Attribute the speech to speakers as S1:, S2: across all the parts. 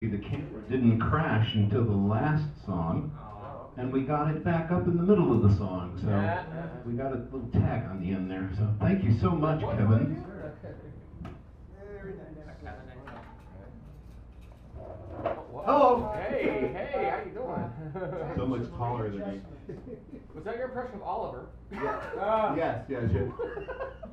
S1: The camera didn't crash until the last song, and we got it back up in the middle of the song, so we got a little tag on the end there. So thank you so much, Kevin.
S2: Hello. Hey, how you doing?
S1: So much taller than me.
S2: Was that your impression of Oliver?
S1: Yes.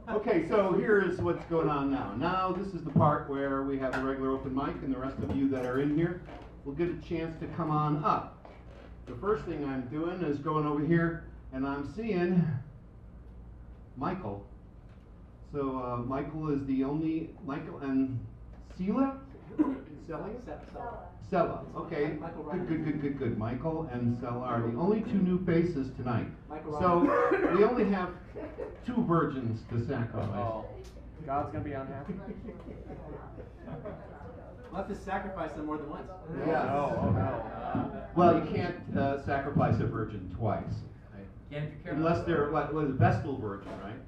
S1: Okay, so here's what's going on now. Now this is the part where we have the regular open mic, and the rest of you that are in here will get a chance to come on up. The first thing I'm doing is going over here, and I'm seeing Michael. So Michael is the only, Michael and Sela? Sela. Okay. Good. Michael and Sela are the only two new faces tonight. So we only have two virgins to sacrifice.
S2: Oh, God's gonna be unhappy.
S3: We'll have to sacrifice them more than once.
S1: Yeah.
S2: No.
S1: Well, you can't sacrifice a virgin twice. Unless they're, what is it, Vestal Virgin, right?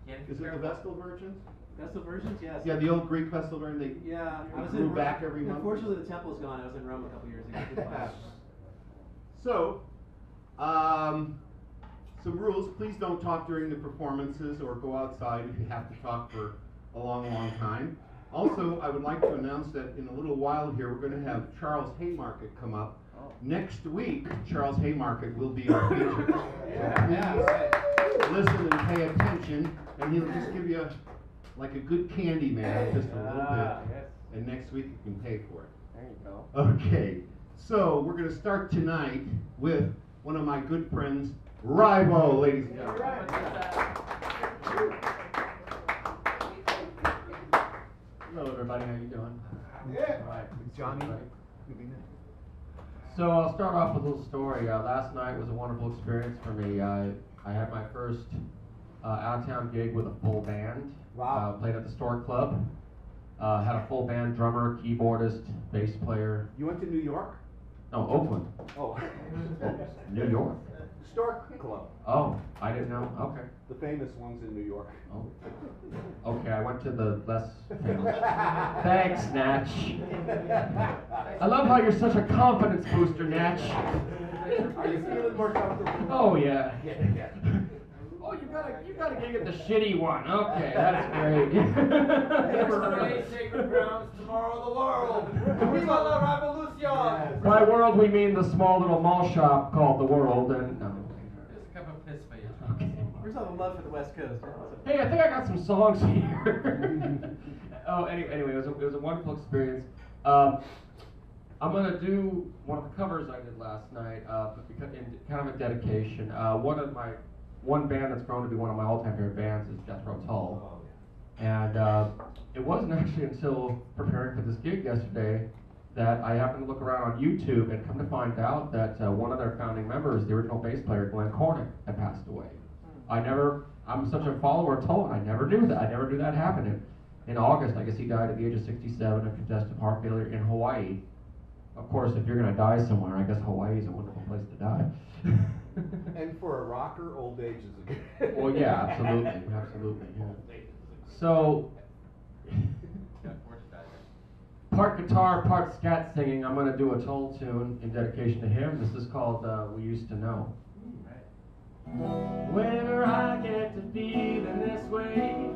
S1: Is it the Vestal Virgins?
S3: Vestal Virgins, yes.
S1: Yeah, the old Greek Vestal Virgin.
S3: I was
S1: grew
S3: in
S1: back every month.
S3: Unfortunately, the temple's gone. I was in Rome a couple years ago.
S1: So, some rules. Please don't talk during the performances or go outside if you have to talk for a long time. Also, I would like to announce that in a little while here, we're going to have Charles Haymarket come up. Next week, Charles Haymarket will be our feature. Listen and pay attention, and he'll just give you like a good candy man, just a little bit.
S2: Yes.
S1: And next week you can pay for it.
S2: There you go.
S1: Okay, so we're going to start tonight with one of my good friends, Ribo, ladies and gentlemen.
S4: Hello everybody, how you doing?
S1: Yeah.
S4: All right.
S3: Johnny.
S4: So I'll start off with a little story. Last night was a wonderful experience for me. I had my first out-of-town gig with a full band.
S3: Wow.
S4: Played at the Stork Club. Had a full band, drummer, keyboardist, bass player.
S3: You went to New York?
S4: No, Oakland.
S3: Oh.
S4: New York.
S3: Stork Club.
S4: Oh, I didn't know. Okay.
S3: The famous ones in New York.
S4: Oh. Okay, I went to the less famous. Thanks, Natch. I love how you're such a confidence booster, Natch.
S3: Are you feeling more comfortable?
S4: Oh yeah. Oh, you got a gig at the shitty one. Okay, that's great.
S2: Yesterday, sacred grounds, tomorrow the world. Viva la revolution!
S4: By world, we mean the small little mall shop called the World. And no.
S2: Just a cup of piss for you.
S4: Okay.
S3: Where's all the love for the West Coast?
S4: Hey, I think I got some songs here. Oh, anyway, it was a wonderful experience. I'm gonna do one of the covers I did last night, because in kind of a dedication. One band that's grown to be one of my all-time favorite bands is Death Row Tull. And it wasn't actually until preparing for this gig yesterday that I happened to look around on YouTube and come to find out that one of their founding members, the original bass player, Glenn Cornick, had passed away. I'm such a follower of Tull, and I never knew that. I never knew that happened. In August, I guess he died at the age of 67 of congestive heart failure in Hawaii. Of course, if you're going to die somewhere, I guess Hawaii is a wonderful place to die.
S5: And for a rocker, old age is a good.
S4: Well, yeah, absolutely. Yeah. So, part guitar, part scat singing. I'm going to do a Tull tune in dedication to him. This is called "We Used to Know." Whenever I get to feeling this way,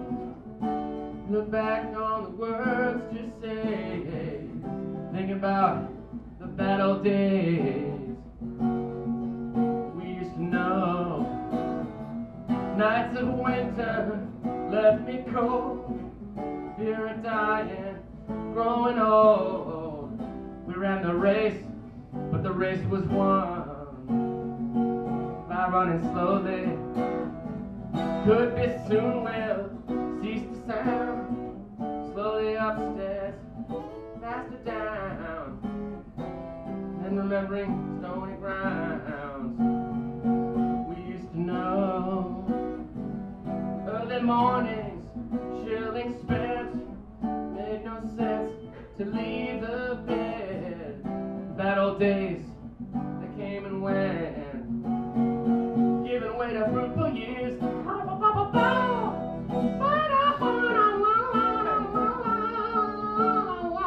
S4: look back on the words to say, think about the bad old days. We used to know. Nights of winter left me cold, fear of dying, growing old. We ran the race, but the race was won by running slowly. Could be soon will cease to sound, slowly upstairs, faster down, and remembering stony grounds. We used to know. Early mornings, chilling spent, made no sense to leave the bed. Bad old days, they came and went, giving way to fruitful years.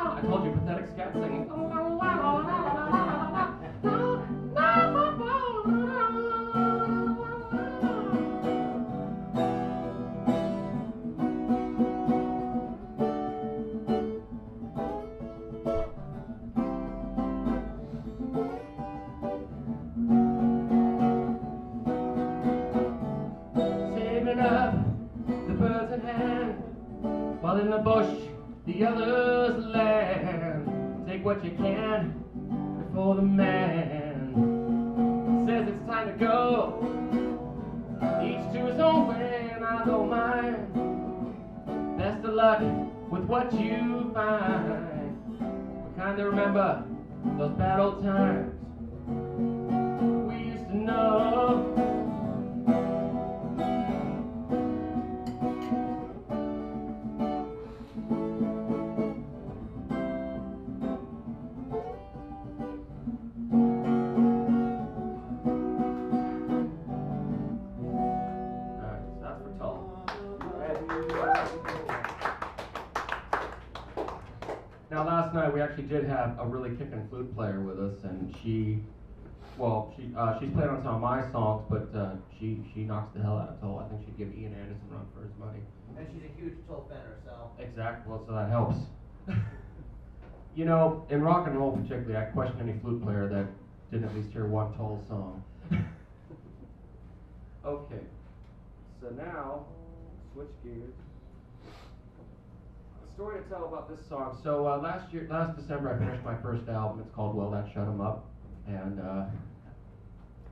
S4: I told you, pathetic scat singing. the other's land. Take what you can before the man says it's time to go. Each to his own way, and I'll go mine. Best of luck with what you find. We kinda remember those bad old times we used to know. Now last night we actually did have a really kickin' flute player with us, and she's played on some of my songs, but she knocks the hell out of Toll. I think she'd give Ian Anderson a run for his money.
S2: And she's a huge Toll fan herself.
S4: Exactly. Well, so that helps. You know, in rock and roll particularly, I question any flute player that didn't at least hear one Toll song. Okay. So now, switch gears. Story to tell about this song. So last December, I finished my first album. It's called Well, That Shut 'Em Up, and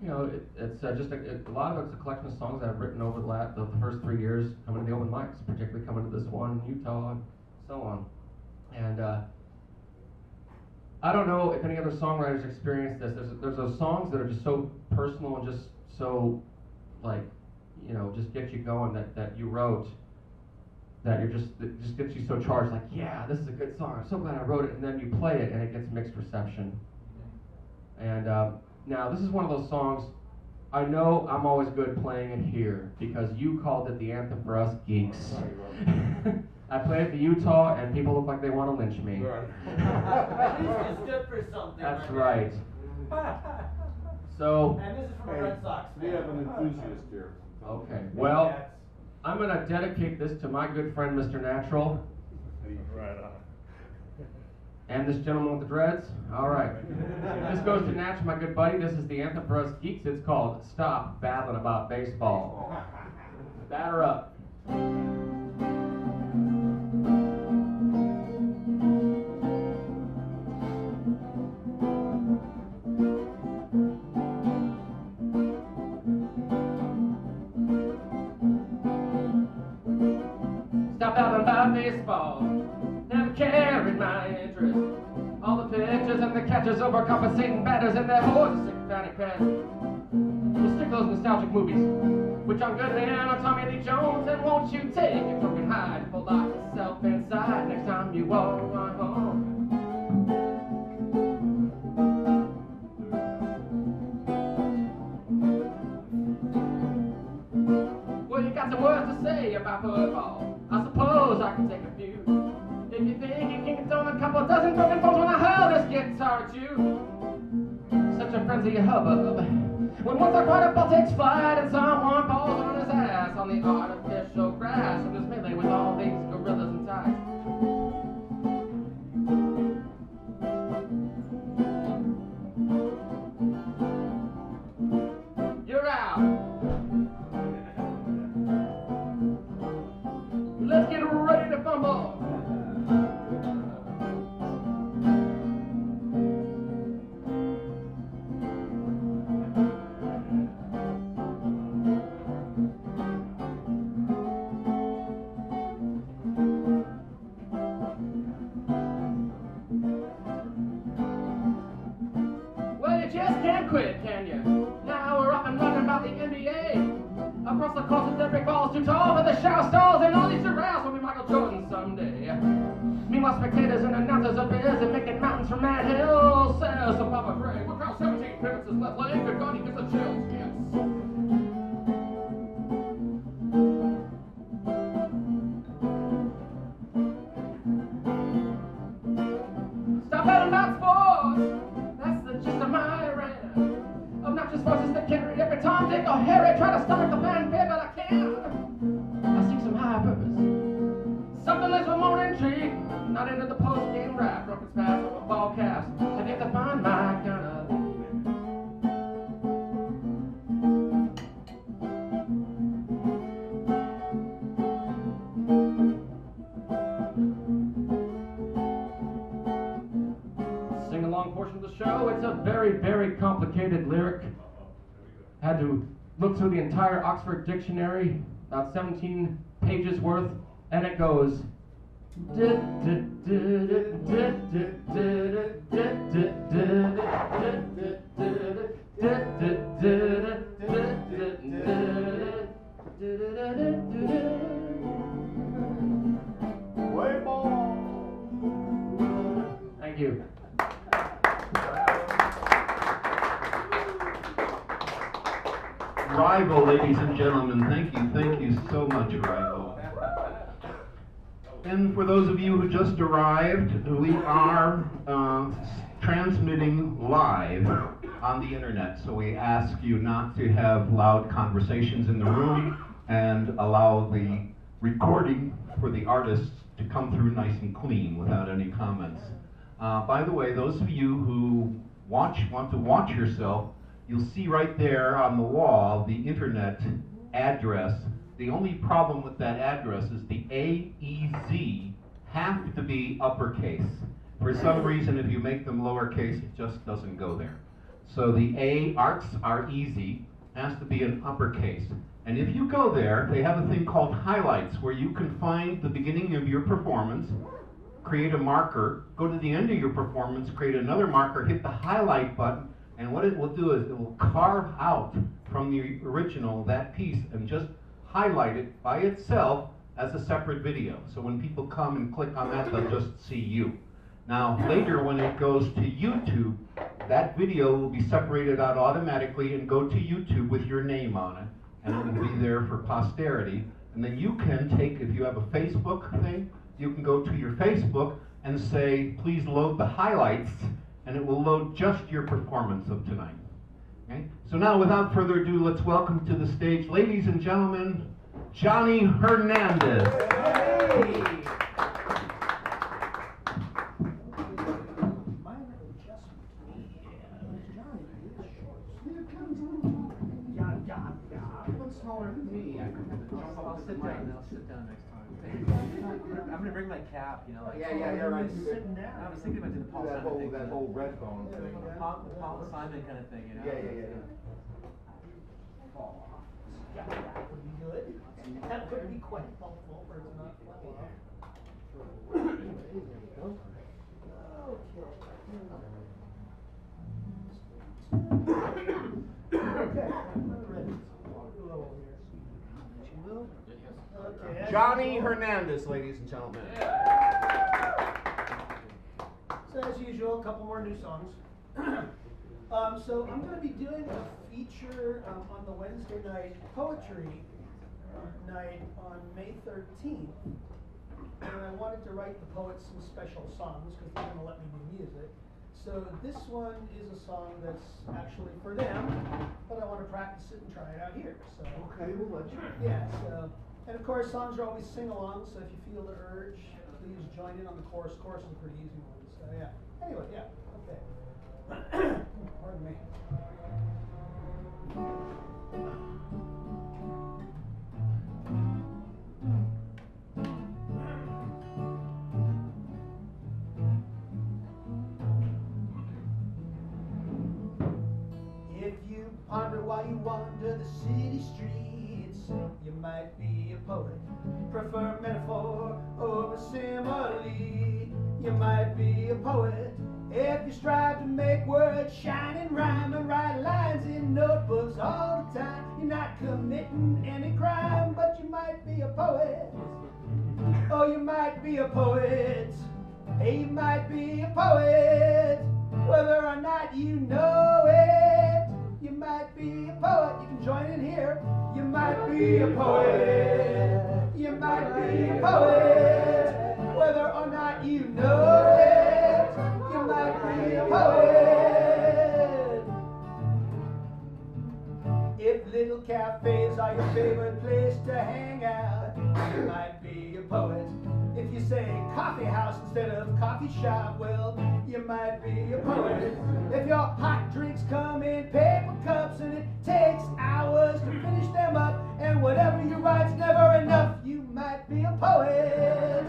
S4: you know, it's just a lot of it's a collection of songs that I've written over the first 3 years, coming to the open mics, particularly coming to this one, Utah, and so on. And I don't know if any other songwriters experience this. There's those songs that are just so personal and just so, like, you know, just get you going that you wrote. That it just gets you so charged, like, yeah, this is a good song, I'm so glad I wrote it, and then you play it and it gets mixed reception. And now this is one of those songs, I know I'm always good playing it here, because you called it the anthem for us geeks. I play it at the Utah, and people look like they want to lynch me.
S2: At least it stood for something.
S4: That's right. So,
S2: And this is from a Red Sox
S5: We
S2: fan.
S5: have an enthusiast here.
S4: okay, well, I'm going to dedicate this to my good friend, Mr. Natural.
S5: Right on.
S4: And this gentleman with the dreads? All right. This goes to Natch, my good buddy. This is the anthem for us geeks. It's called Stop Babbling About Baseball. Batter up. Stop babbling about baseball. Never carried my interest. All the pitchers and the catchers overcompensating batters and their horses sympathetic pets. We'll stick those nostalgic movies with John Goodman or Tommy Lee Jones, and won't you take your broken hide, pull lock yourself inside next time you walk on home. Well, you got some words to say about football. I suppose I can take a few. If you think you can condone a couple dozen broken bones when I hurl this guitar at you. Such a frenzy hubbub. When once a quarter ball takes flight and someone falls on his ass on the artificial grass of this melee with all these gorillas and ties. You're out. Let's get ready to fumble. Well, you just can't quit, can you? Now we're up and running about the NBA. Across the course of every ball's too tall for the shower stalls, and all these giraffes will be Michael Jordan someday. Meanwhile, spectators and announcers are busy making mountains from Mad Hill. Says the Papa Gray. Look how 17 pivots his left leg. Good God, he gets the chills. Yes. Stop betting about sports. That's the gist of my rant. Obnoxious voices that carry every Tom, Dick, or Harry try to stomach the fanfare, but I can't. I seek some higher purpose. Something that's with more intrigue. Not into the post-game rap, rockets pass over ball caps. I've yet to find my kind of league. song portion of the show. It's a very, very complicated lyric. Had to look through the entire Oxford Dictionary, about 17 pages worth, and it goes.
S5: Way more.
S4: Thank you.
S1: Rival, ladies and gentlemen, thank you so much, Rival. And for those of you who just arrived, we are transmitting live on the internet, so we ask you not to have loud conversations in the room and allow the recording for the artists to come through nice and clean without any comments. By the way, those of you who want to watch yourself, you'll see right there on the wall the internet address. The only problem with that address is the A, E, Z have to be uppercase. For some reason, if you make them lowercase, it just doesn't go there. So the A, arts are easy, has to be an uppercase. And if you go there, they have a thing called highlights, where you can find the beginning of your performance, create a marker, go to the end of your performance, create another marker, hit the highlight button, and what it will do is it will carve out from the original that piece and just highlight it by itself as a separate video. So when people come and click on that, they'll just see you. Now later when it goes to YouTube, that video will be separated out automatically and go to YouTube with your name on it, and it will be there for posterity. And then you can take, if you have a Facebook thing, you can go to your Facebook and say, please load the highlights, and it will load just your performance of tonight. Okay? So now, without further ado, let's welcome to the stage, ladies and gentlemen, Johnny Hernandez.
S6: Hey!
S3: I'll sit down next time. I'm gonna bring my cap, you know, like.
S5: Yeah, right.
S6: Sitting down.
S3: I was thinking about doing the Paul Simon thing.
S5: That whole red phone thing.
S3: Paul Simon kind of thing, you know?
S5: Yeah.
S6: That would be good. That would be quite helpful for it's not funny. Okay, I'm ready. Okay.
S5: Johnny Hernandez, ladies and gentlemen.
S6: So as usual, a couple more new songs. So I'm going to be doing a feature on the Wednesday night poetry night on May 13th. And I wanted to write the poets some special songs because they're going to let me do music. So this one is a song that's actually for them, but I want to practice it and try it out here. So
S5: Okay, we'll let you.
S6: yeah, so, and of course songs are always sing-along, so if you feel the urge, please join in on the chorus. Chorus is a pretty easy one, so yeah. Anyway, yeah, okay. Pardon me. If you ponder while you wander the city streets, you might be a poet. Prefer metaphor over simile. You might be a poet. If you strive to make words shine and rhyme and write lines in notebooks all the time, you're not committing any crime, but you might be a poet. Oh, you might be a poet. Hey, you might be a poet. Whether or not you know it, you might be a poet. You can join in here. You might be a poet. You might be a poet. Whether or not you know it, you might be a poet. If little cafes are your favorite place to hang out, you might be a poet. If you say coffee house instead of coffee shop, well, you might be a poet. If your hot drinks come in paper cups and it takes hours to finish them up, and whatever you write's never enough, you might be a poet.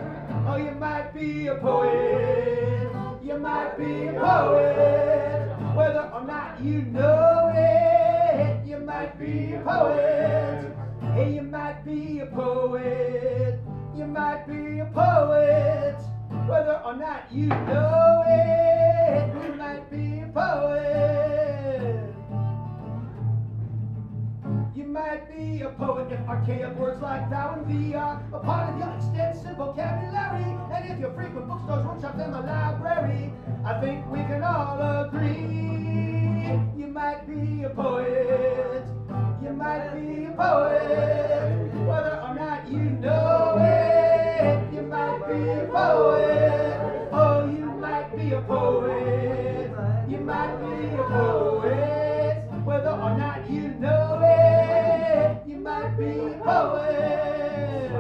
S6: Oh, you might be a poet. You might be a poet. poet. Whether or not you know it, you might be a poet. Hey, you might be a poet. You might be a poet. Whether or not you know it, you might be a poet. You might be a poet if archaic words like thou and thee are a part of your extensive vocabulary. And if you frequent bookstores, workshops, and the library, I think we can all agree. You might be a poet. You might be a poet. Whether or not you know it, you might be a poet. Oh, you might be a poet. You might be a poet. Whether or not you know it, you might be a poet.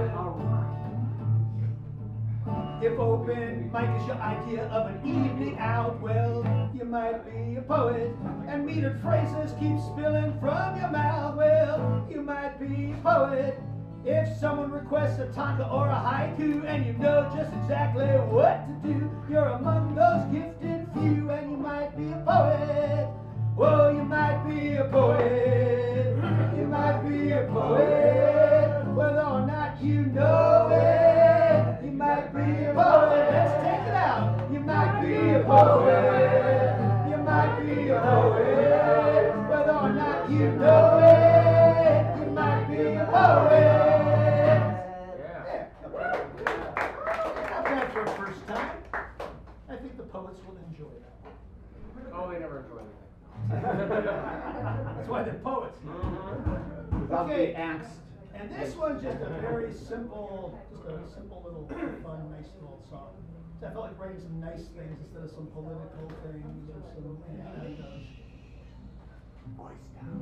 S6: If open mic is your idea of an evening out, well, you might be a poet. And metered phrases keep spilling from your mouth, well, you might be a poet. If someone requests a tanka or a haiku and you know just exactly what to do, you're among those gifted few, and you might be a poet. Whoa, you might be a poet. You might be a poet. Whether or not you know it, you might be a poet. Let's take it out. You might be a poet. You might be a poet. Whether or not you know it, you might be a poet. Not bad for a first time. I think the poets will enjoy that.
S4: Oh, they never enjoy it.
S6: That's why they're poets.
S1: Without
S6: Okay.
S1: the angst.
S6: And this one's just a very simple, little fun, nice little song. So I felt like writing some nice things instead of some political things or some
S1: Voice down.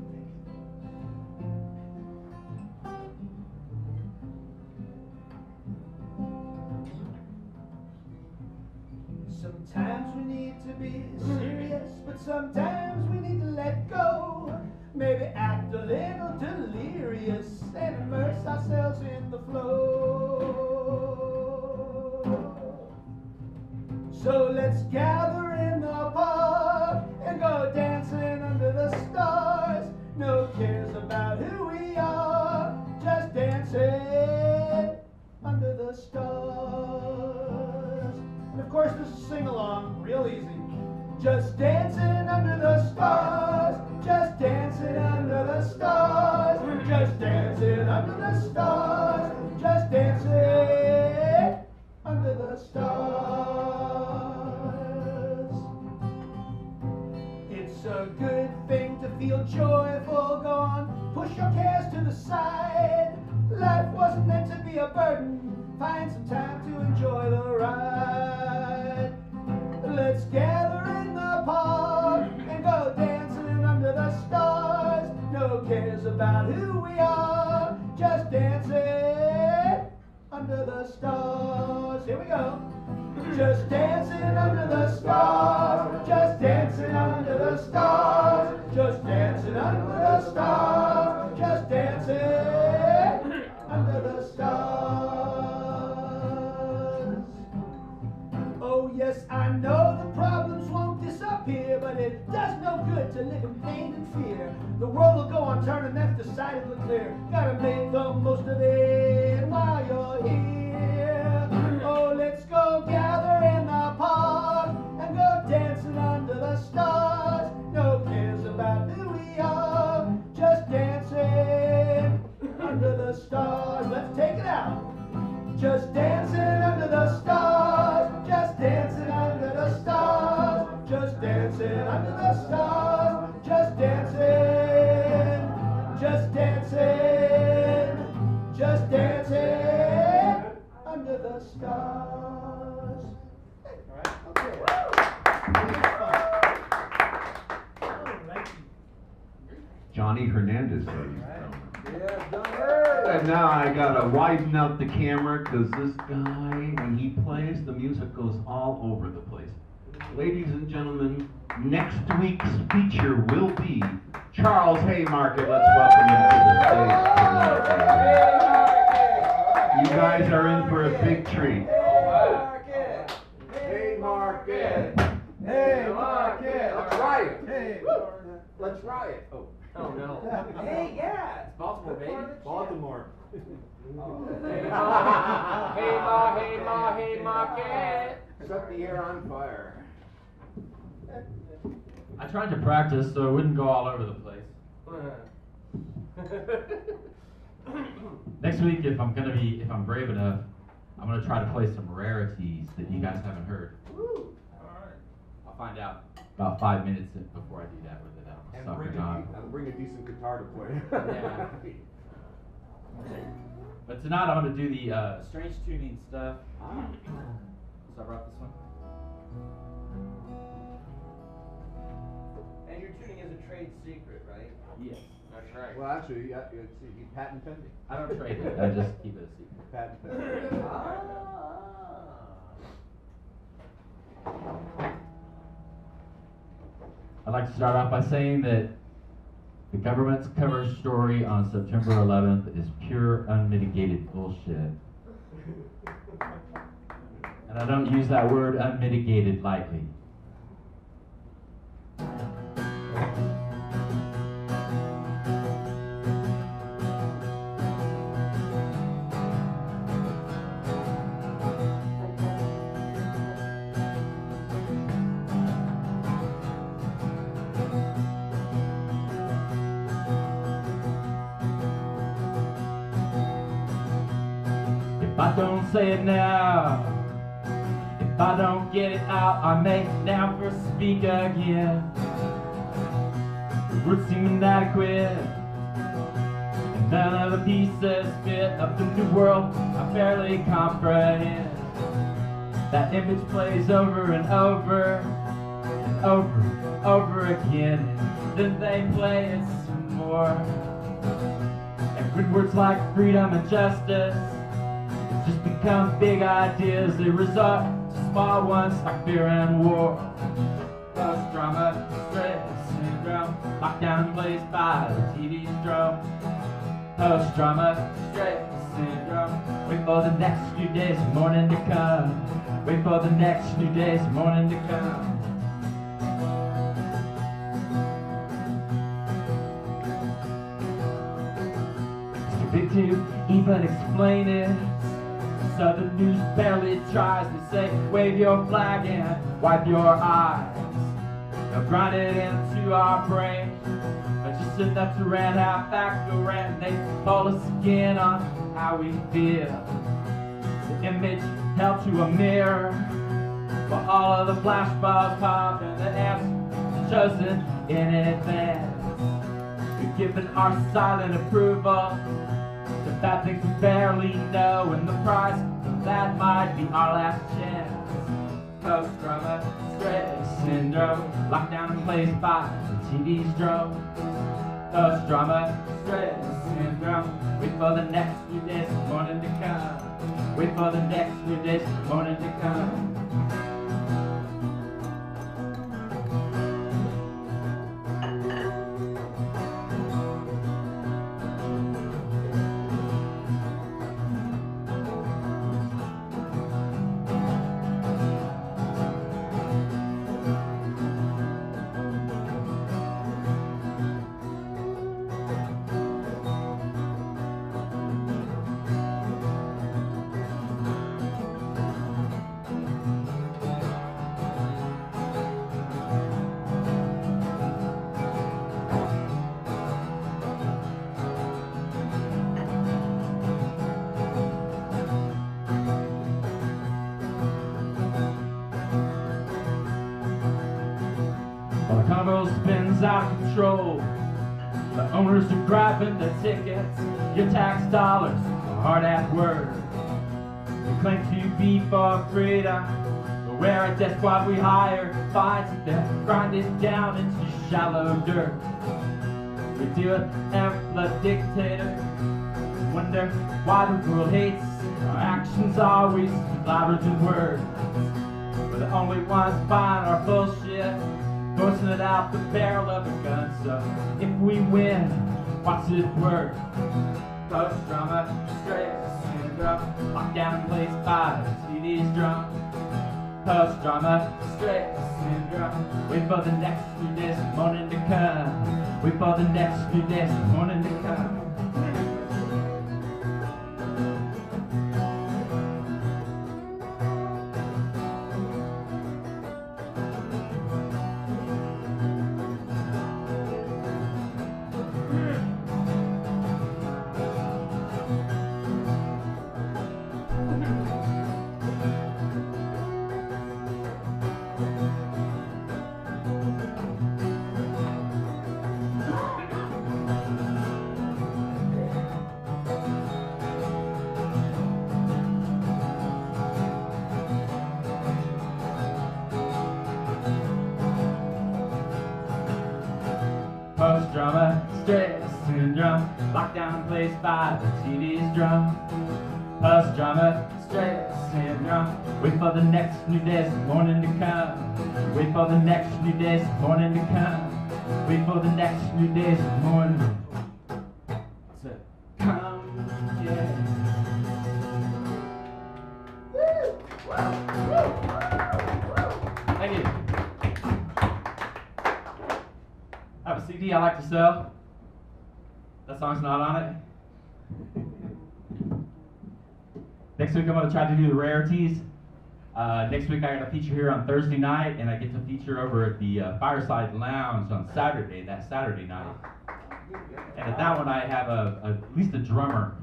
S6: Sometimes we need to be serious, but sometimes we need to let go. Maybe act a little delirious and immerse ourselves in the flow. So let's gather in the park and go dancing under the stars. No cares about who we are, just dancing under the stars. And of course this is sing-along, real easy. Just dancing under the stars, just dancing under the stars, just dancing under the stars, just dancing under the stars. It's a good thing to feel joyful, go on, push your cares to the side. Life wasn't meant to be a burden, find some time to enjoy the ride. Let's gather in the park and go dancing under the stars. No cares about who we are, just dancing under the stars. Here we go. Just dancing under the stars, just dancing under the stars, just dancing under the stars, just dancing under the stars. Oh yes, I know the problems won't disappear, but it does no good to live in pain and fear. The world will go on turning, that's decidedly clear. Gotta make the most of it while you're here. Oh, let's go gather in the park and go dancing under the stars. No cares about who we are, just dancing under the stars. Let's take it out. Just dancing under the stars, just dancing under the stars, just dancing under the stars, just dancing, just dancing, just dancing under the stars. Okay.
S1: Johnny Hernandez, ladies and gentlemen.
S5: Yeah, done
S1: And now I gotta widen out the camera because this guy, when he plays, the music goes all over the place. Ladies and gentlemen, next week's feature will be Charles Haymarket. Let's welcome him to the stage. You guys are in for a big treat.
S5: Haymarket! Haymarket! Haymarket! riot.
S3: Hey,
S5: Let's riot.
S3: oh no.
S2: Hey, yeah.
S3: It's Baltimore, baby.
S5: Baltimore.
S4: Hey ma, hey ma, hey ma, hey ma, cat.
S5: Set the air on fire.
S4: I tried to practice so it wouldn't go all over the place. Next week, if I'm brave enough, I'm gonna try to play some rarities that you guys haven't heard. I'll find out about 5 minutes before I do that with it.
S5: And
S4: Bring
S5: bring a decent guitar to play.
S4: Yeah. But tonight I'm gonna do the strange tuning stuff. So I brought this one.
S2: And your tuning is a trade secret, right?
S4: Yes, that's right.
S5: Well, actually, it's patent pending.
S4: I don't trade it. I just keep it a secret.
S5: Patent pending.
S4: I'd like to start off by saying that the government's cover story on September 11th is pure, unmitigated bullshit. And I don't use that word unmitigated lightly. If I don't say it now, if I don't get it out, I may never speak again. The words seem inadequate, and none of the pieces fit of the new world I barely comprehend. That image plays over and over and over and over again, and then they play it some more. And when words like freedom and justice just become big ideas, they resort to small ones like fear and war. Post-trauma, stress syndrome, lockdown placed by the TV's drone. Post-trauma, stress syndrome, wait for the next few days of morning to come. Wait for the next few days of morning to come. It's too big to even explain it. Southern news barely tries to say, wave your flag and wipe your eyes. They'll grind it into our brain, but just enough to rant out back the rant. They call us again on how we feel. The image held to a mirror, while all of the flashballs pop and the answer chosen in advance. We've given our silent approval to bad things we barely know, and the price of that might be our last chance. Post-trauma, stress syndrome, lockdown in place by the TV's drone. Post-trauma, stress syndrome, wait for the next few days of morning to come. Wait for the next few days of morning to come. While the convo spins out of control, the owners are grabbing the tickets. Your tax dollars are hard at work. We claim to be for freedom, but we're a death squad we hire. Finds that they're grinded down into shallow dirt. We deal with the dictator, wonder why the world hates our actions, always louder than words. We're the only ones buying our bullshit, forcing it out the barrel of a gun. So if we win, what's it worth? Post-trauma, stress syndrome, lockdown in place by the TV's drum. Post-drama, stress syndrome. Wait for the next new day's morning to come. Wait for the next new day's morning to come. Post-drama, stress syndrome. Lockdown placed by the TV's drum. Post-drama, stress syndrome. Wait for the next new day's morning to come. Wait for the next new day's morning to come. Wait for the next new day's morning to come. Yeah. Thank you. I have a CD I like to sell. That song's not on it. Next week I'm going to try to do the rarities. Next week I got a feature here on Thursday night, and I get to feature over at the Fireside Lounge on Saturday, that Saturday night. And at that one I have at least a drummer.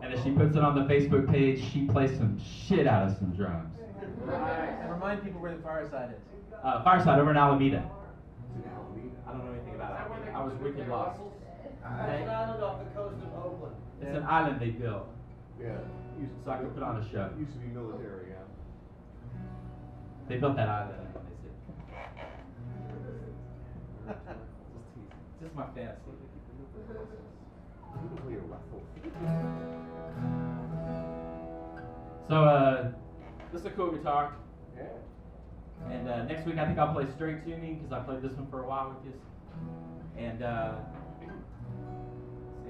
S4: And if she puts it on the Facebook page, she plays some shit out of some drums.
S3: And remind people where the Fireside is.
S4: Fireside over in Alameda. I don't know anything about it. I was wicked lost.
S2: It's an island off the coast of Oakland.
S4: It's an island they built,
S5: Yeah.
S4: so I could put on a show.
S5: Used to be military, yeah.
S4: They built that island. Just teasing. Just my fantasy.
S5: Beautifully a ruffle.
S4: So, this is a cool guitar.
S5: Yeah.
S4: And next week I think I'll play straight tuning because I played this one for a while with you. And see, I have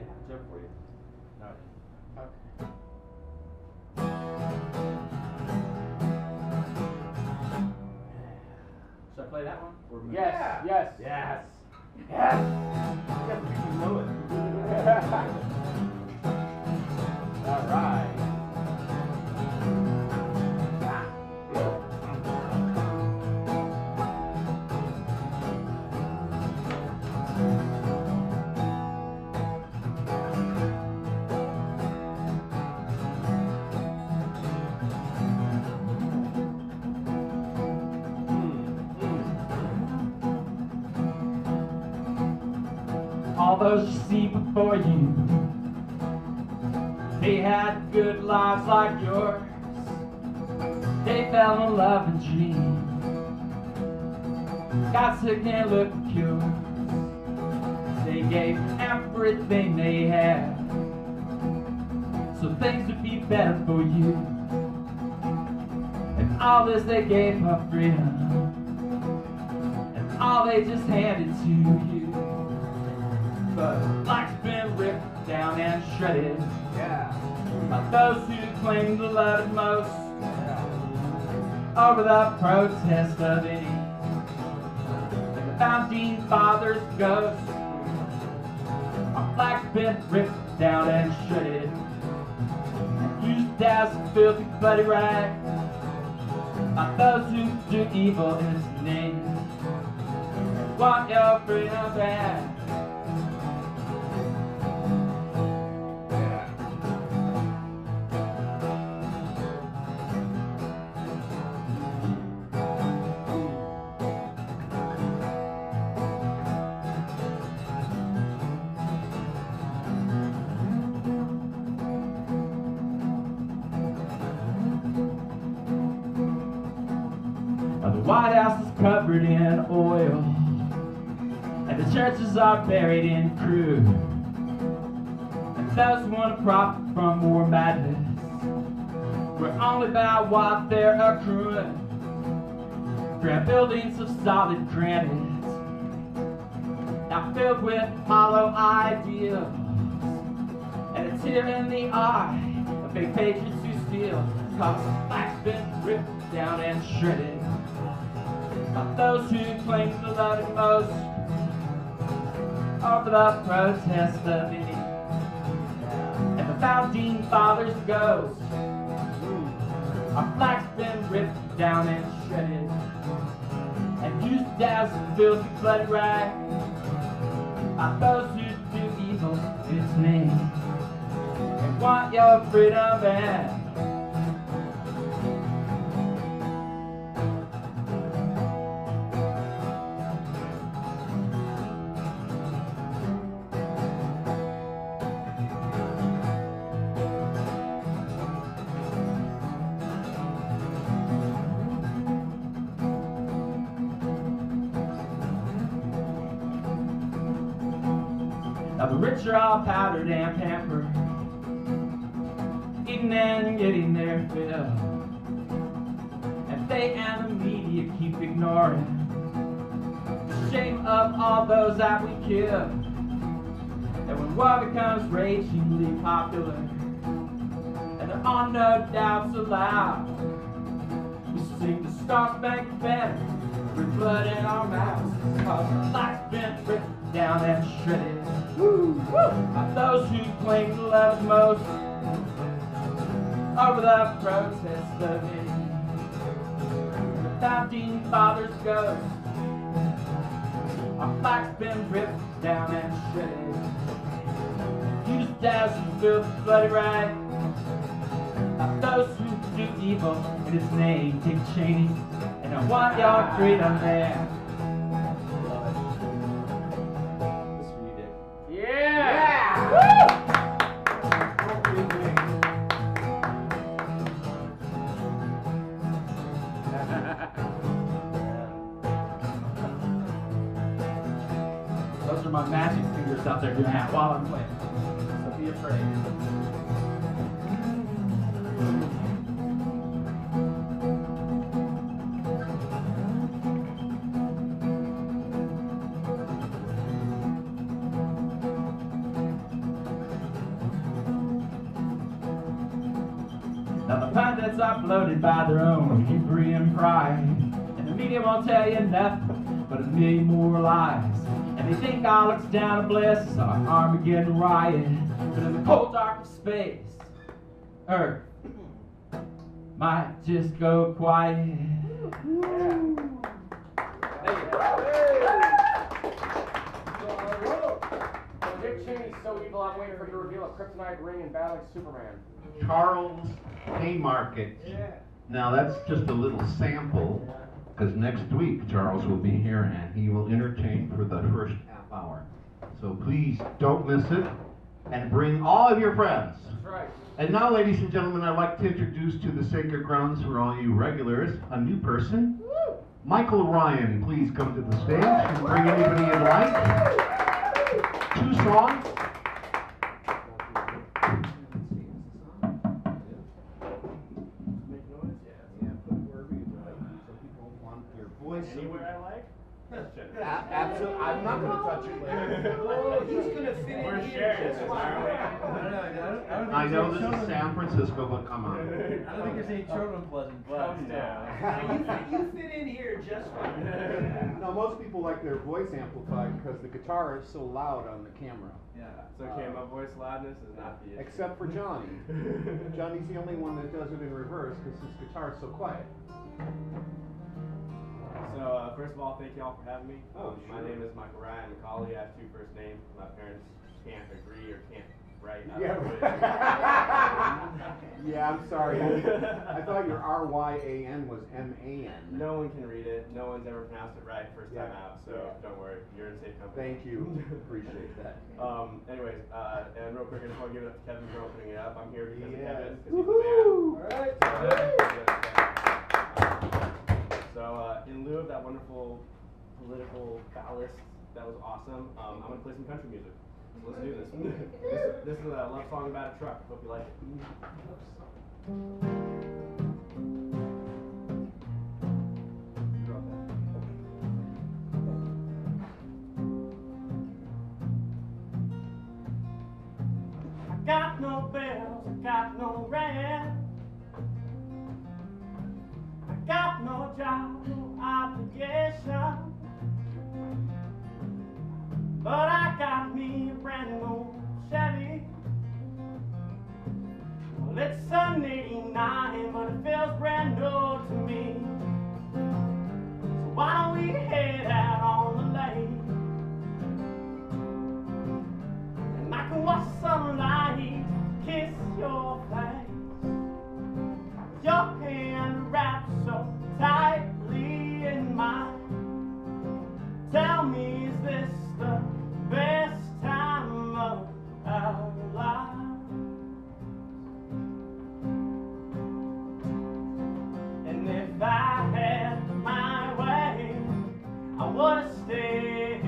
S4: a joke for you. No. Should I play that one? Or
S2: Yes,
S4: yes.
S2: yes.
S4: Yes.
S5: You know it.
S4: All right. All those you see before you, they had good lives like yours. They fell in love and dreamed, got sick and looked cured. They gave everything they had, so things would be better for you. And all this they gave her freedom, and all they just handed to you. But life's been ripped down and shredded,
S5: Yeah.
S4: by those who claim to love it most, over the protest of any, like the founding fathers' ghost. Our flag's been ripped down and shredded, and used as a filthy bloody rag, by those who do evil in its name, and want your freedom back. The White House is covered in oil, and the churches are buried in crude. And those who want to profit from war madness, we're only about what they're accruing. Grand buildings of solid granite, now filled with hollow ideals, and a tear in the eye of fake patriots who steal, 'cause life's been ripped down and shredded by those who claim to love it most over the protest of it. And the founding fathers' ghosts, our flag's been ripped down and shredded and used as a filthy bloody rag by those who do evil in its name and want your freedom back. Now the rich are all powdered and pampered, eating and getting their fill, and they and the media keep ignoring the shame of all those that we kill. And when war becomes ragingly popular, and there are no doubts allowed, we sing the Star-Spangled Banner with blood in our mouths, 'cause our life's been ripped down and shredded by those who claim to love us most over the protest of it. The founding fathers' ghosts, our flag's been ripped down and shredded, used as a filthy bloody rag by those who do evil in its name. Dick Cheney, and I want your freedom there. Those are my magic fingers out there doing that while I'm playing. So be afraid. Now the pundits are bloated by their own hubris and pride, and the media won't tell you nothing but a million more lies. And they think all looks down to bless our Armageddon riot, but in the cold dark of space, Earth might just go quiet.
S7: Dick Cheney's so evil, I'm waiting for you to reveal a kryptonite ring and battling Superman.
S1: Charles Haymarket. Now that's just a little sample, because next week Charles will be here and he will entertain for the first half hour. So please don't miss it, and bring all of your friends.
S7: That's right.
S1: And now, ladies and gentlemen, I'd like to introduce to the sacred grounds for all you regulars, a new person. Michael Ryan, please come to the stage and bring anybody you'd like. 2 songs.
S2: Anywhere I like?
S5: Absolutely. I'm not going to touch it later.
S6: Oh, he's gonna fit in
S2: We're
S6: here
S2: sharing
S6: just
S2: this,
S6: fine.
S2: aren't we?
S3: I
S1: I know this is San Francisco, but come on.
S3: I don't think there's any children present, but
S2: Come now.
S6: You fit in here just fine.
S5: Now, most people like their voice amplified because the guitar is so loud on the camera.
S3: yeah.
S2: It's okay, my voice loudness is not the issue.
S5: Except for Johnny. Johnny's the only one that does it in reverse because his guitar is so quiet.
S2: So, first of all, thank you all for having me.
S5: Oh,
S2: My
S5: sure.
S2: name is Michael Ryan McCauley. I have 2 first names. My parents can't agree or can't write. I don't know which.
S5: Yeah, I'm sorry. I thought your R-Y-A-N was M-A-N.
S2: No one can read it. No one's ever pronounced it right first time
S5: Yeah.
S2: out, so don't worry. You're in safe company.
S5: Thank you. Appreciate that.
S2: Anyways, and real quick, I just want to give it up to Kevin for opening it up. I'm here because of
S5: Yes.
S2: Kevin, because he's the
S5: Woohoo!
S2: man. So, in lieu of that wonderful political ballast, that was awesome, I'm going to play some country music. So let's do this. This is a love song about a truck. Hope you like it. I got no bells, I got no rent. I job obligation, but I got me a brand new Chevy. Well, it's an '89, but it feels brand new to me. So why don't we head out on the lake, and I can watch the sunlight kiss your face, with your hand wrapped so tightly in mine. Tell me, is this the best time of our lives? And if I had my way, I would have stayed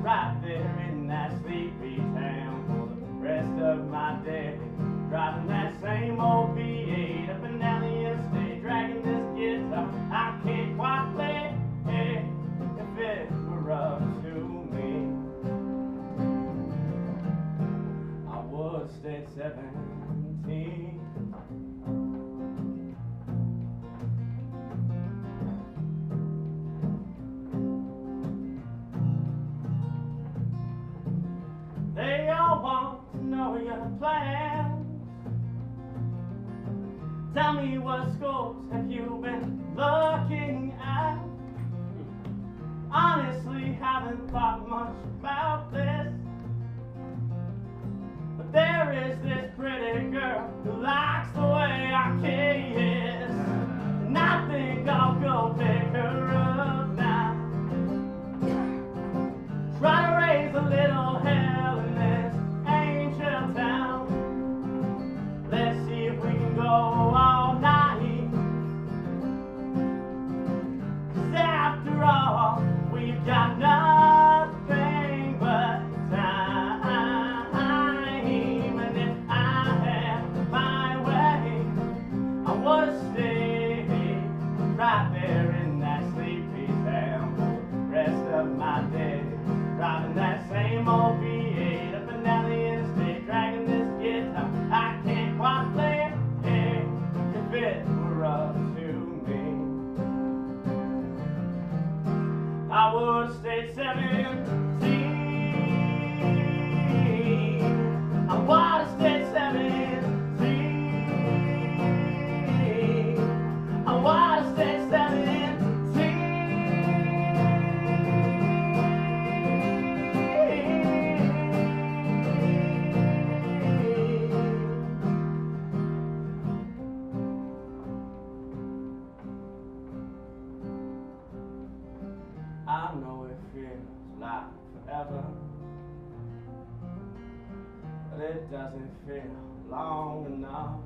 S2: right there in that sleepy town for the rest of my day, driving that same old V8 up and down the interstate, dragging this guitar I can't quite play. If it were up to me, I would have stayed 17. They all want to know your plans. Tell me, what schools have you been looking at? Honestly, haven't thought much about this, but there is this pretty girl who likes the way I kiss, and I think I'll go pick her up now. Try to raise a little hell in this angel town. Let's see if we can go all night, 'cause after all, we've got nothing but time. And if I had my way, I would have stayed right there in that sleepy town for the rest of my day, driving that same old V8 up and down the interstate, dragging this guitar I can't quite play. If it were up to me, I would have stayed 17. I would have stayed 17. I would have stayed 17. I know it feels like forever, but it doesn't feel long enough.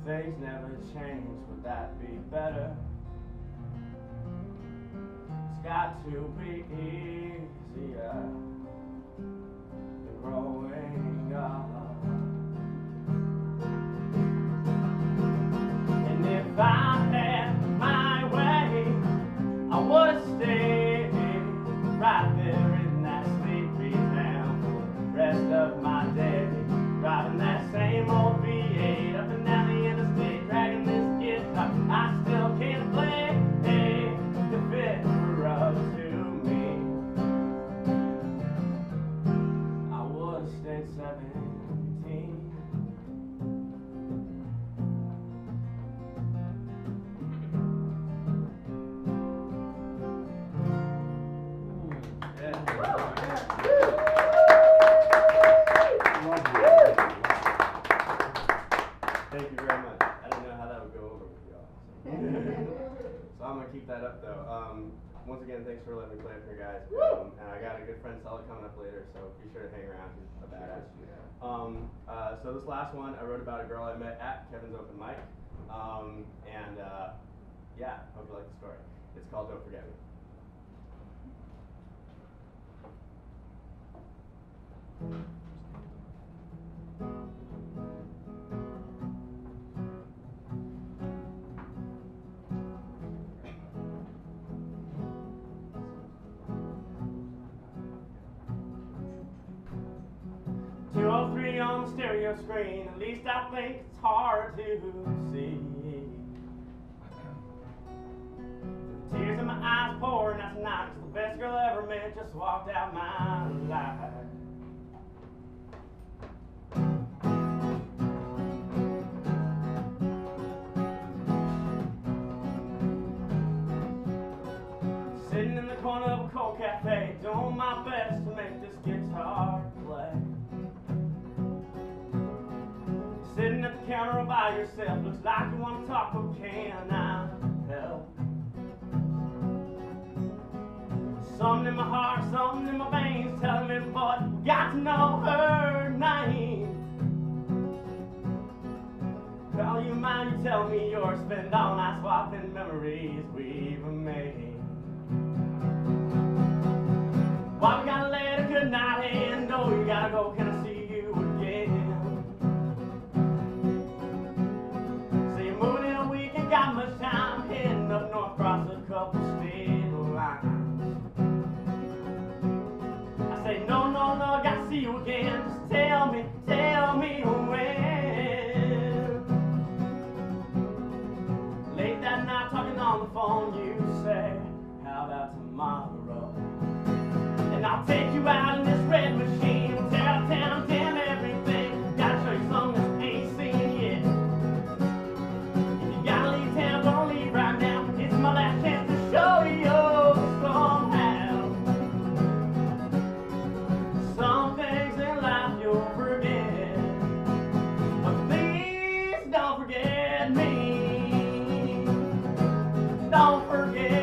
S2: If things never change, would that be better? It's got to be easier than growing up. And if I had my way, I would have stayed right there in that sleepy town for the rest of my day, driving that same old V8 up and down the interstate, dragging this guitar I still can't play. If it were up to me, I would have stayed 17. Thank you very much. I didn't know how that would go over with y'all. So I'm going to keep that up though. Once again, thanks for letting me play up here, guys. And I got a good friend Sally coming up later, so be sure to hang around. He's a badass. So this last one I wrote about a girl I met at Kevin's open mic. Yeah, hope you like the story. It's called Don't Forget Me. On the stereo screen, at least I think it's hard to see. that just walked out my life. Sitting in the corner of a cold cafe, doing my best to make this guitar play. Sitting at the counter all by yourself, looks like you want to talk, but can I help? Something in my heart, something in my veins, telling me, boy, you got to know her name. Call you mine, you tell me yours, spend all night swapping memories we've made. Why we gotta let a good night end? Oh, you gotta go, can I see you again? See, you're moving in a week, ain't got much time, heading up north, across a couple state lines. I say, no, no, no, I gotta see you again. Just tell me when. Late that night, talking on the phone, you say, how about tomorrow? And I'll take you out in this red machine, tear up town, damn everything. Gotta show you something that ain't seen yet. If you gotta leave town, don't leave right now. It's my last chance to show you somehow. Some things in life you'll forget, but please don't forget me. Don't forget.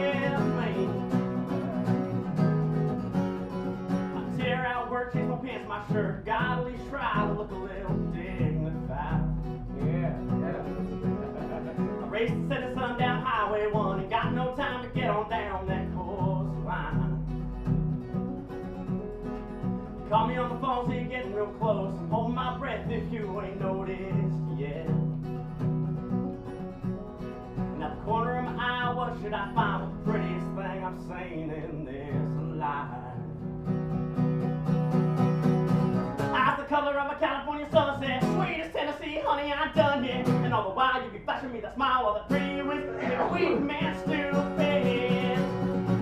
S2: Change my pants, my shirt, gotta at least try to look a little dignified.
S3: Yeah.
S2: I raced and set the sun down Highway 1 and got no time to get on down that coastline. You call me on the phone, so you're getting real close. I'm holding my breath if you ain't noticed yet. And at the corner of my eye, what should I find with the prettiest thing I've seen in this life? Eyes the color of a California sunset, sweet as Tennessee, honey, I done yet. And all the while you be flashing me that smile while that pretty whisper, and weak man stupid.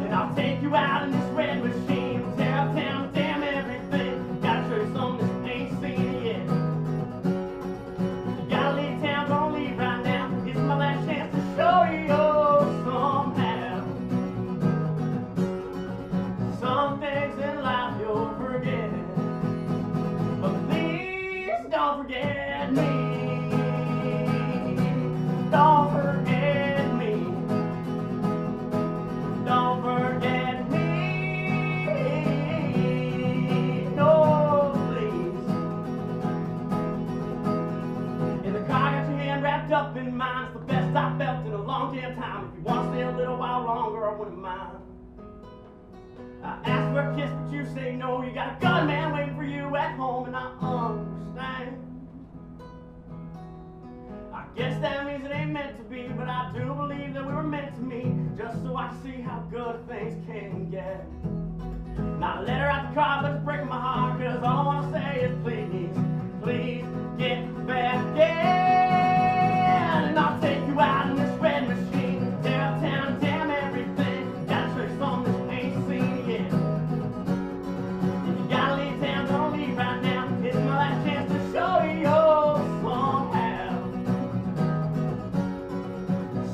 S2: And I'll take you out in this red machine, tear up town, damn everything. Gotta show you something that ain't seen yet. You gotta leave town, don't leave right now. It's my last chance to show you somehow. Some things in life you'll forget, don't forget me. Don't forget me. Don't forget me. No, please. In the car, got your hand wrapped up in mine. It's the best I felt in a long damn time. If you want to stay a little while longer, I wouldn't mind. I asked for a kiss, but you say no. You got a gunman waiting for you at home, and I understand. I guess that means it ain't meant to be, but I do believe that we were meant to meet, just so I can see how good things can get. Now let her out the car, but it's breaking my heart, cause all I wanna say is please, please get back in. And I'll take you out in this red machine, tear up town, damn everything. Gotta show you something that ain't seen yet. If you gotta leave town, don't leave right now. It's my last chance to show you somehow.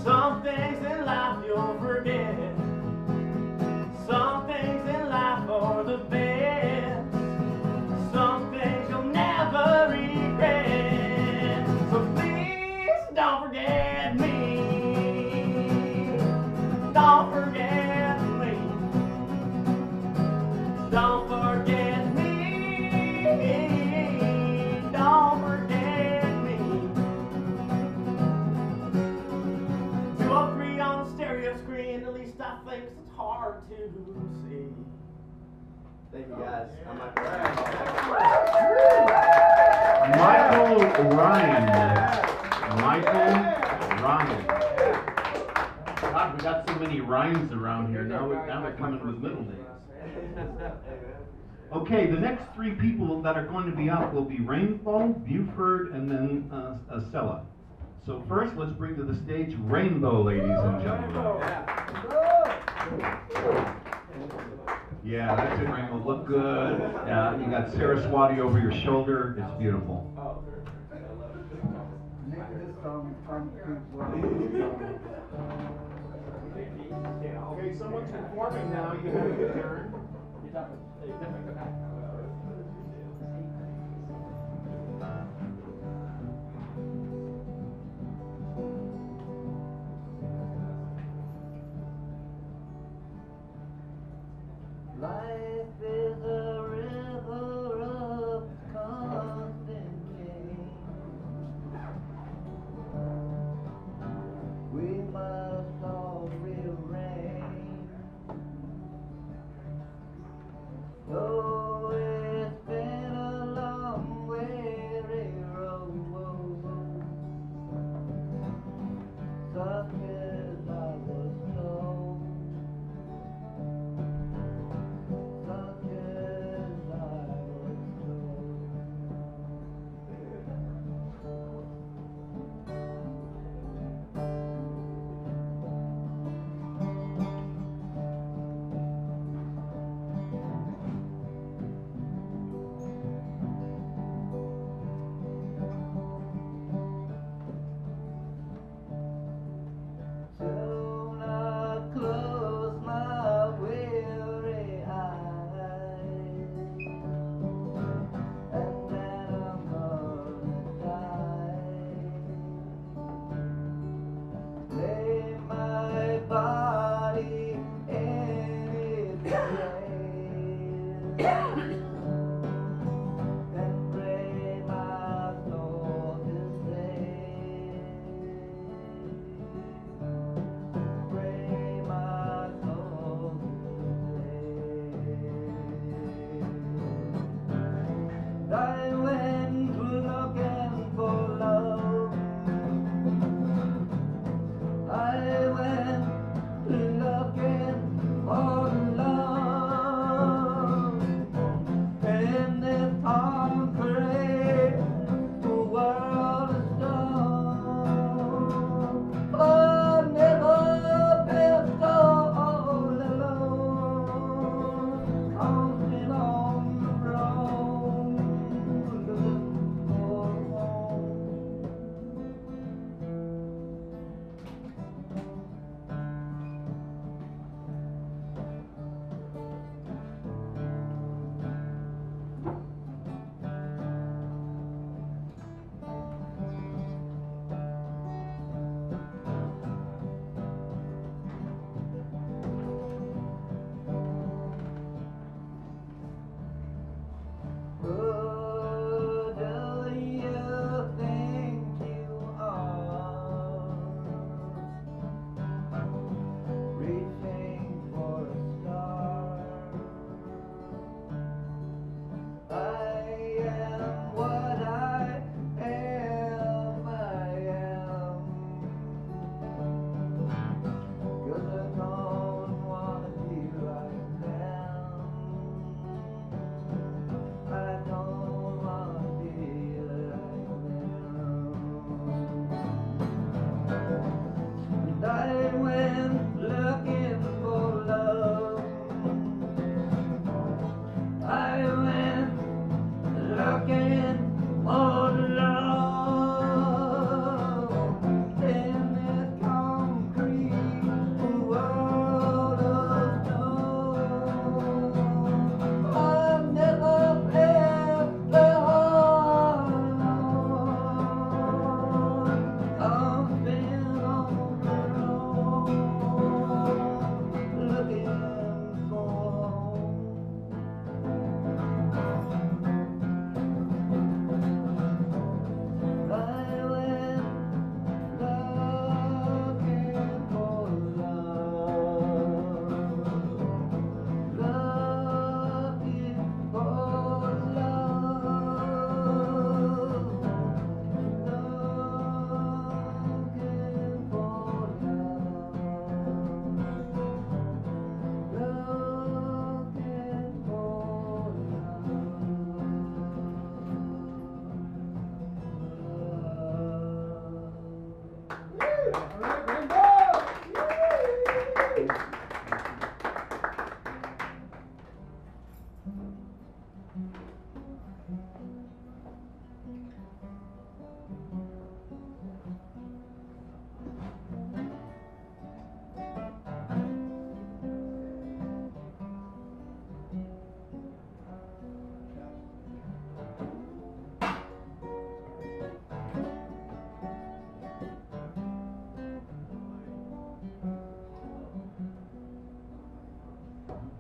S2: Some things in life you'll forget. Some things in life are the best. Some things you'll never regret. So please don't forget me. Don't forget me. Don't forget me. Don't forget me. 203 on the stereo screen, at least I think it's hard to see. Thank you guys. I'm not
S1: Michael Ryan. Michael Ryan. God, we got so many Ryans around here. Now we're coming with middle names. Okay, the next three people that are going to be up will be Rainbow, Buford, and then Acela. So first, let's bring to the stage Rainbow, ladies and gentlemen. Yeah, that's it, Ringo. Look good. You got Saraswati over your shoulder. It's beautiful.
S5: Okay, someone's performing now. You have your turn.
S6: Life is a river of constant change. We must all rearrange. Oh, it's been a long, weary road. Such as I was told. Such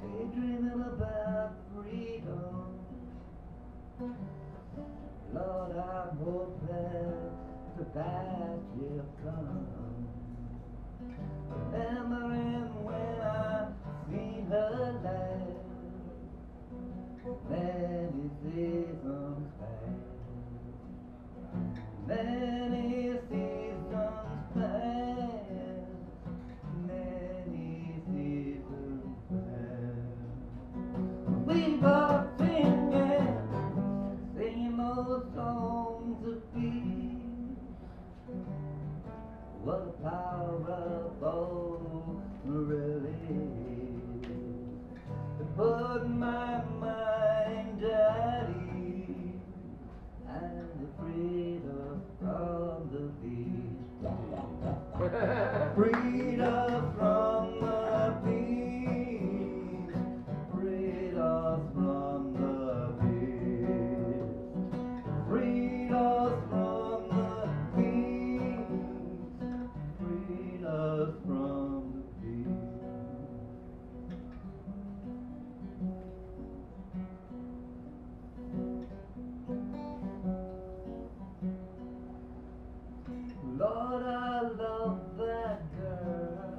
S6: daydreaming about freedom. Lord, I'm hoping the bad will come. Remembering when I seen her last, many seasons past. Many seasons past. Many seasons past. We were singing same old songs of peace. What a power of old release to put my mind at ease and freed us from the beast. Freed us from the beast. Freed us from the beast. Freed us from the beast. Freed us from the beast. Lord, I love that girl.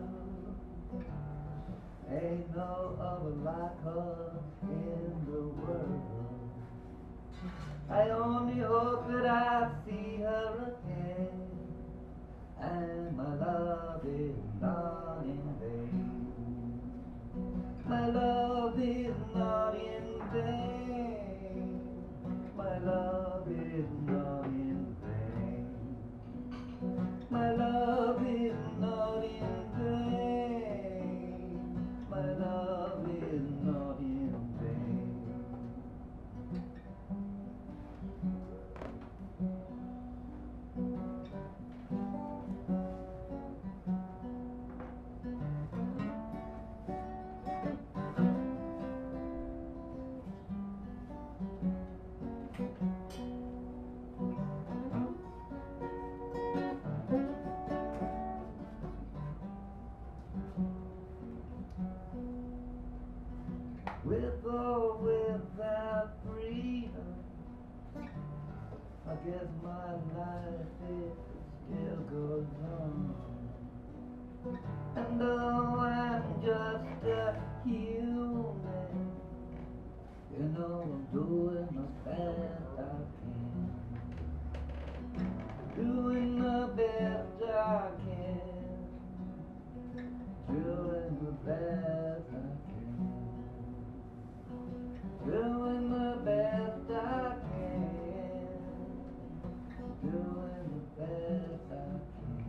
S6: Ain't no other like her in the world. I only hope that I see her again, and my love is not in vain. My love is not in vain. My love is not in vain. My love is not in vain. My love is not in vain. With or without freedom, I guess my life it still goes on. And though I'm just a human, you know I'm doing the best I can. Doing the best I can. Doing the best I can. Doing the best I can. Doing the best I can.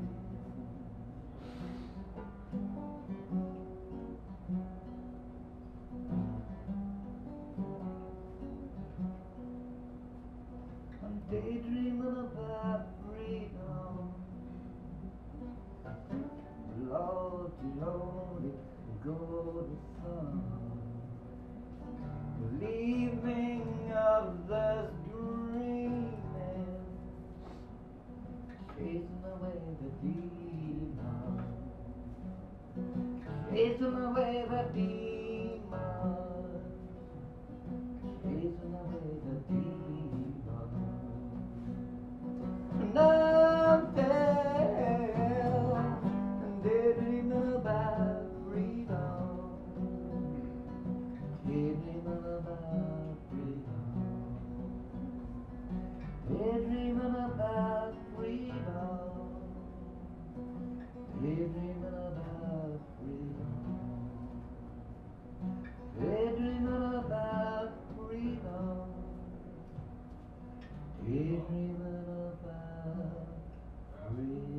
S6: I'm daydreaming about freedom. Lord, Lord, go to sun. Leaving others dreaming, chasing away the demon, chasing away the demon, chasing away the demon. And I'm there, and daydreaming about freedom. Daydreaming about freedom. Daydreaming about freedom. Daydreaming about freedom. Daydreaming about freedom. Daydreaming about freedom.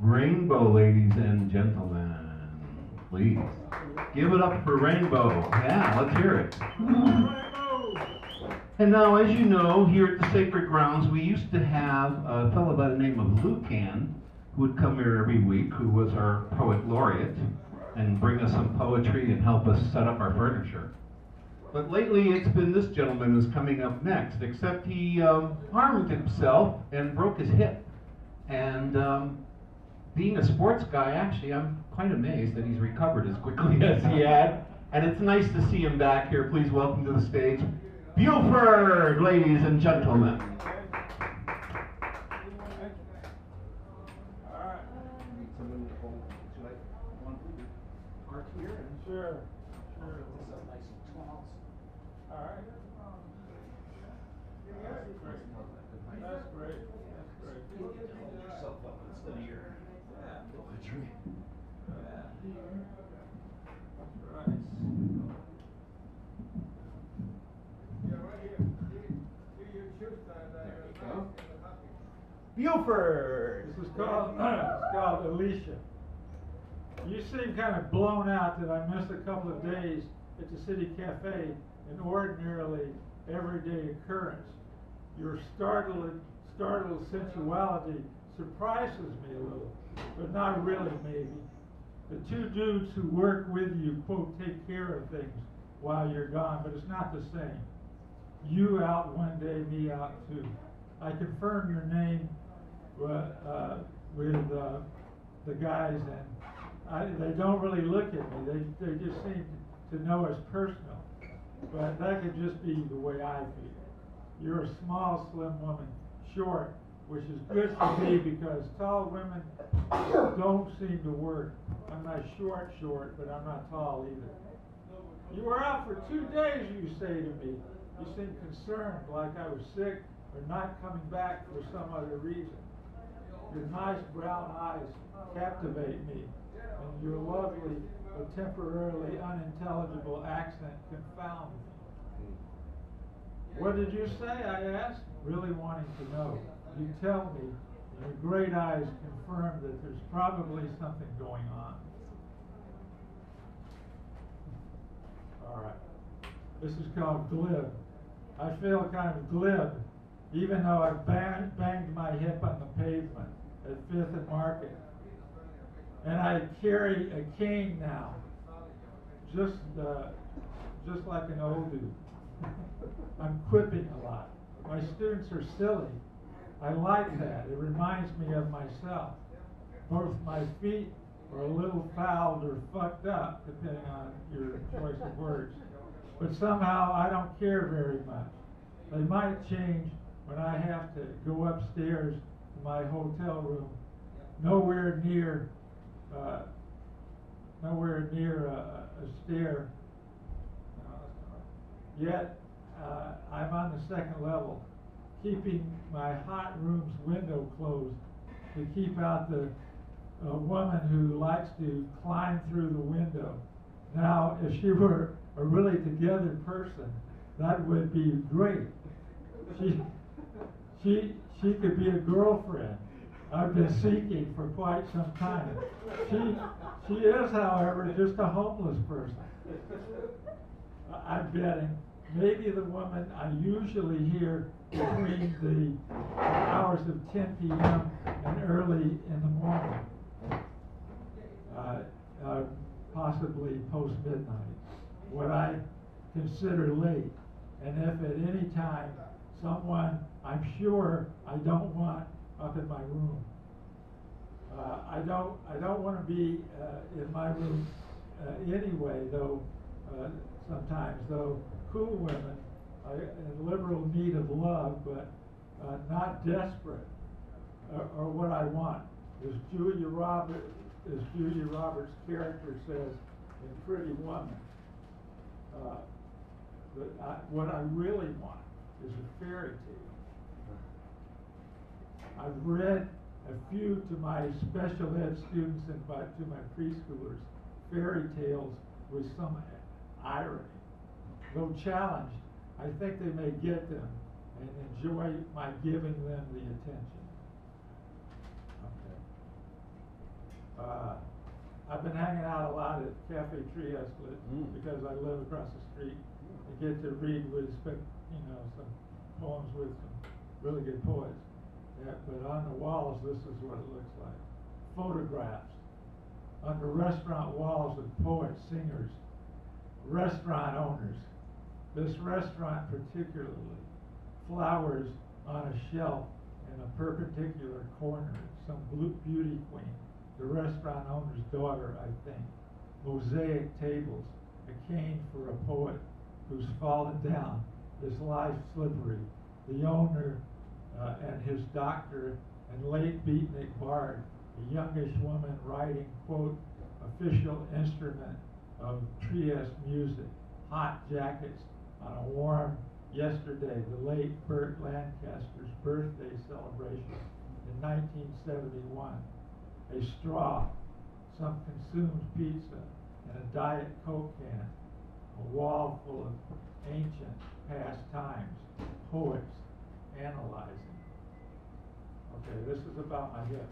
S1: Rainbow, ladies and gentlemen. Please give it up for Rainbow. Yeah, let's hear it. And now, as you know, here at the Sacred Grounds, we used to have a fellow by the name of Lucan, who would come here every week, who was our poet laureate, and bring us some poetry and help us set up our furniture. But lately it's been this gentleman who's coming up next, except he harmed himself and broke his hip. And being a sports guy, actually, I'm quite amazed that he's recovered as quickly as he had. And it's nice to see him back here. Please welcome to the stage, Buford, ladies and gentlemen.
S6: Sure. Nice and tall. All right. That's great. That's great. That's great. Hold yourself up instead of your poetry. Yeah. That's right. There you go. Buford. This is called it's called Alicia. You seem kind of blown out that I missed a couple of days at the City Cafe, an ordinarily everyday occurrence. Your startled sensuality surprises me a little, but not really maybe. The two dudes who work with you, quote, take care of things while you're gone, but it's not the same. You out one day, me out too. I confirm your name with the guys, and they don't really look at me. They just seem to know us personal. But that could just be the way I feel. You're a small, slim woman, short, which is good for me because tall women don't seem to work. I'm not short, but I'm not tall either. You were out for 2 days, you say to me. You seem concerned, like I was sick or not coming back for some other reason. Your nice brown eyes captivate me, and your lovely but temporarily unintelligible accent confounds me. What did you say? I asked, really wanting to know. You tell me, and your great eyes confirm that there's probably something going on. All right. This is called glib. I feel kind of glib, even though I've banged my hip on the pavement at 5th and Market. And I carry a cane now, just like an old dude. I'm quipping a lot. My students are silly. I like that. It reminds me of myself. Both my feet are a little fouled or fucked up, depending on your choice of words. But somehow I don't care very much. They might change when I have to go upstairs to my hotel room, nowhere near a stair. Yet I'm on the 2nd level, keeping my hot room's window closed to keep out the woman who likes to climb through the window. Now, if she were a really together person, that would be great. She could be a girlfriend I've been seeking for quite some time. She is, however, just a homeless person. I'm betting maybe the woman I usually hear between the hours of 10 p.m. and early in the morning, possibly post-midnight, what I consider late. And if at any time someone I'm sure I don't want up in my room. I don't want to be in my room anyway, though sometimes, though cool women are in liberal need of love, but not desperate, or what I want. As Julia Roberts' character says in Pretty Woman, what I really want is a fairy tale. I've read a few to my special ed students and to my preschoolers, fairy tales with some irony. Though challenged, I think they may get them and enjoy my giving them the attention. Okay. I've been hanging out a lot at Cafe Trieste because I live across the street. I get to read with, some poems with some really good poets. Yeah, but on the walls, this is what it looks like. Photographs on the restaurant walls of poets, singers, restaurant owners,
S8: This restaurant particularly, flowers on a shelf in a perpendicular corner, some beauty queen, the restaurant owner's daughter, I think. Mosaic tables, a cane for a poet who's fallen down, his life slippery. The owner and his doctor and late beatnik bard, a youngish woman writing, quote, official instrument of Trieste music, hot jackets on a warm yesterday, the late Burt Lancaster's birthday celebration in 1971. A straw, some consumed pizza, and a Diet Coke can, a wall full of ancient past times, poets analyzing. Okay, this is about my hip.